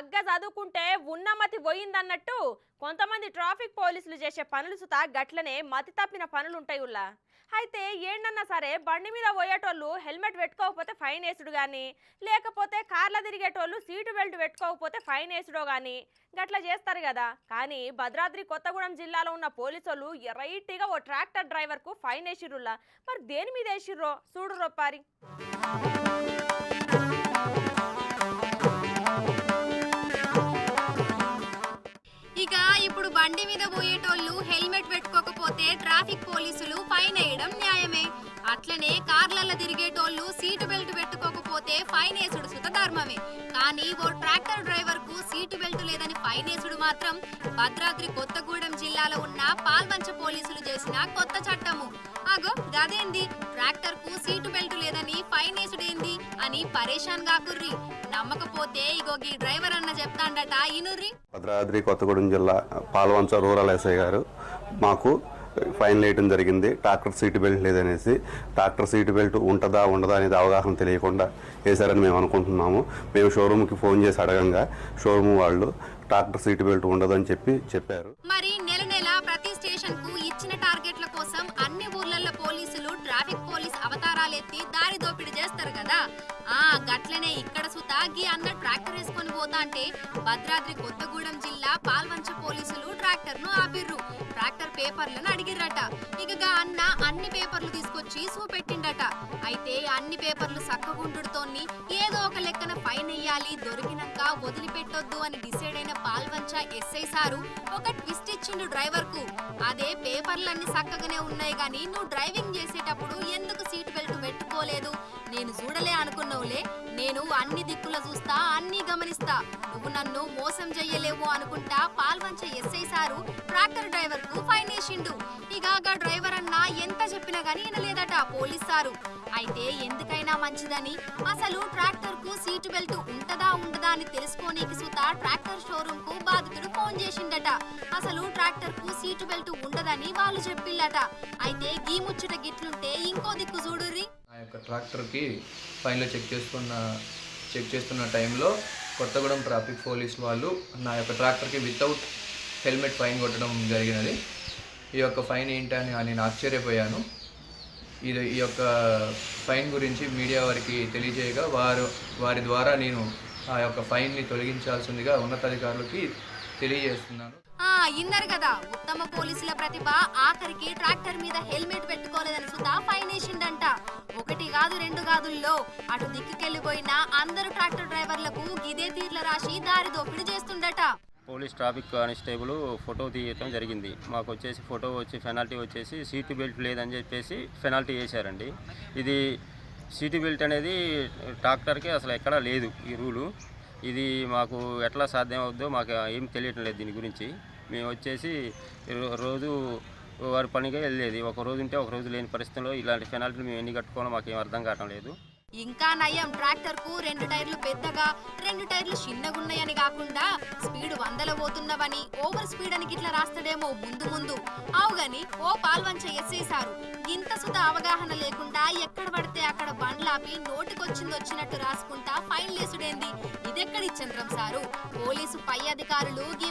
బగ్గ చదువుకుంటే ఉన్నమతి పోయిందన్నట్టు కొంతమంది ట్రాఫిక్ పోలీసులు చేసే పనులు సుతా గట్లనే మతి తప్పిన పనులుంటాయి ఉల్లా. అయితే ఏంటన్నా సరే బండి మీద పోయేటోళ్ళు హెల్మెట్ పెట్టుకోకపోతే ఫైన్ వేసుడు కానీ, లేకపోతే కార్ల తిరిగేటోళ్ళు సీటు బెల్ట్ పెట్టుకోకపోతే ఫైన్ వేసుడో కానీ గట్లా చేస్తారు కదా. కానీ భద్రాద్రి కొత్తగూడెం జిల్లాలో ఉన్న పోలీసులు రైట్గా ఓ ట్రాక్టర్ డ్రైవర్కు ఫైన్ వేసిర్రులా. మరి దేని మీద వేసిర్రో చూడు రొప్పారి. ఇక ఇప్పుడు బండి మీద పోయేటోళ్ళు హెల్మెట్ పెట్టుకోకపోతే ట్రాఫిక్ పోలీసులు ఫైన్ వేయడం న్యాయమే. అట్లనే కార్లల్లో తిరిగేటోళ్ళు సీటు బెల్ట్ పెట్టుకోకపోతే ఫైన్ వేసుడు సుత ధర్మమే. కానీ ఓ ట్రాక్టర్ డ్రైవర్ కు సీటు బెల్ట్ లేదని ఫైన్ వేసుడు మాత్రం భద్రాద్రి కొత్తగూడెం జిల్లాలో ఉన్న పాల్వంచ పోలీసులు చేసిన కొత్త చట్టము. అగో గదేంది, ట్రాక్టర్ కు సీటు బెల్ట్ లేదని ఫైన్ వేసుడేంది అని పరేషాన్ కాకుర్రి. నమ్మకపోతే ఇగో ఈ డ్రైవర్ అన్న చెప్తాండట ఇనుర్రి. భద్రాద్రి కొత్తగూడెం జిల్లా పాల్వంచ రూరల్ ఎస్ఐ గారు మాకు ఫైన్ వేయడం జరిగింది. ట్రాక్టర్ సీటు బెల్ట్ లేదనేసి. ట్రాక్టర్ సీటు బెల్ట్ ఉంటుందా ఉండదా అనేది అవగాహన తెలియకుండా వేశారని మేము అనుకుంటున్నాము. మేము షోరూమ్కి ఫోన్ చేసి అడగంగా షోరూమ్ వాళ్ళు ట్రాక్టర్ సీటు బెల్ట్ ఉండదని చెప్పారు. మరి నెల నెల ప్రతి స్టేషన్ కు ఇచ్చిన టార్గెట్ల కోసం అన్ని ఊర్లలో పోలీసులు ట్రాఫిక్ పోలీస్ అవతారాలెత్తి దారి దోపిడీ చేస్తారు కదా. గట్లనే ఇక్కడ సుతాగి అన్న ట్రాక్టర్ వేసుకొని పోతా అంటే భద్రాద్రి కొత్తగూడెం జిల్లా పాల్వంచ పోలీసులు ట్రాక్టర్ ను ఆపిర్రు. ట్రాక్టర్ పేపర్లను అడిగిర్రట. ఇక అన్న అన్ని పేపర్లు తీసుకొచ్చి చూపెట్టిండట. అయితే అన్ని పేపర్లు సక్కగుండుతోని ఏదో ఒక లెక్కన ఫైన్ వేయాలి, దొరికినాక వదిలిపెట్టొద్దు అని డిసైడ్ అయిన పాల్వంచ ఎస్ఐ సారు ఒక ట్విస్ట్ ఇచ్చిండు డ్రైవర్ కు. అదే పేపర్లన్నీ చక్కగానే ఉన్నాయి గానీ నువ్వు డ్రైవింగ్ చేసేటప్పుడు ఎందుకు సీట్ బెల్ట్ పెట్టుకోలేదు? నేను చూడలే అనుకున్నావులే, నేను అన్ని దిక్కుల చూస్తా, అన్ని గమనిస్తా, నువ్వు నన్ను మోసం చెయ్యలేవు అనుకుంటా Palvancha SI sir tractor driver కు ఫైన్ వేసిండు. ఇక డ్రైవర్ అన్న ఎంత చెప్పినా గానీ వినలేదట పోలీస్ సారు. అయితే ఎందుకైనా మంచిదని అసలు ట్రాక్టర్ కు సీటు బెల్ట్ ఉంటదా ఉండదా అని తెలుసుకోనీకి సుతా ట్రాక్టర్ షోరూమ్ కు బాధితుడు ఫోన్ చేసిండట. అసలు ట్రాక్టర్ కు సీటు బెల్ట్ ఉండదని వాళ్ళు చెప్పిల్లట. అయితే గీ ముచ్చట గిట్లుంటే ఇంకో దిక్కు చూడుర్రి. నా యొక్క ట్రాక్టర్కి ఫైన్లో చెక్ చేస్తున్న టైంలో కొత్తగూడెం ట్రాఫిక్ పోలీస్ వాళ్ళు నా యొక్క ట్రాక్టర్కి వితౌట్ హెల్మెట్ ఫైన్ కొట్టడం జరిగినది. ఈ యొక్క ఫైన్ ఏంటని నేను ఆశ్చర్యపోయాను. ఈ యొక్క ఫైన్ గురించి మీడియా వారికి తెలియజేయగా వారి ద్వారా నేను ఆ యొక్క ఫైన్ని తొలగించాల్సిందిగా ఉన్నతాధికారులకి తెలియజేస్తున్నాను. ఇన్నారు కదా, ఉత్తమ పోలీసుల ప్రతిభ ఆఖరికి ట్రాక్టర్ మీద హెల్మెట్ పెట్టుకోలేదని సుతా ఫైన్ వేసిండంట. ఒకటి కాదు రెండు కాదుల్లో అటు దిక్కుకెళ్లిపోయినా అందరు ట్రాక్టర్ డ్రైవర్లకు ఇదే తీర్ల రాసి దారి దోపిడీ చేస్తుండట. పోలీస్ ట్రాఫిక్ కానిస్టేబుల్ ఫోటో తీయటం జరిగింది. మాకు వచ్చేసి ఫోటో పెనాల్టీ వచ్చేసి సీటు బెల్ట్ లేదని చెప్పేసి పెనాల్టీ వేశారండి. ఇది సీటు బెల్ట్ అనేది ట్రాక్టర్కి అసలు ఎక్కడా లేదు ఈ రూలు. ఇది మాకు ఎట్లా సాధ్యం అవుద్దో మాకు ఏం తెలియటం లేదు దీని గురించి. మేము వచ్చేసి రోజు వారి పనిగా వెళ్ళేది, ఒక రోజు ఉంటే ఒక రోజు లేని పరిస్థితుల్లో ఇలాంటి పెనాల్టీలు మేము ఎన్ని కట్టుకోవాలో మాకు ఏం అర్థం కావటం లేదు. ఇంకా నయం, ట్రాక్టర్ కు 2 టైర్లు పెద్దగా 2 టైర్లు చిన్నగున్నాయని కాకుండా స్పీడ్ 100లో పోతున్నవని ఓవర్ స్పీడ్ అని గిట్లా రాస్తాడేమో ముందు అవుగాని ఓ పాల్వంచ ఎస్ఐ సారు ఇంత సుత అవగాహన లేకుండా ఎక్కడ పడితే అక్కడ బండ్లాపి నోటికొచ్చింది వచ్చినట్టు రాసుకుంటా ఫైన్ లేసుడేంది? ఇదెక్కడి చంద్రం సారు? పోలీసు పై అధికారులు ఈ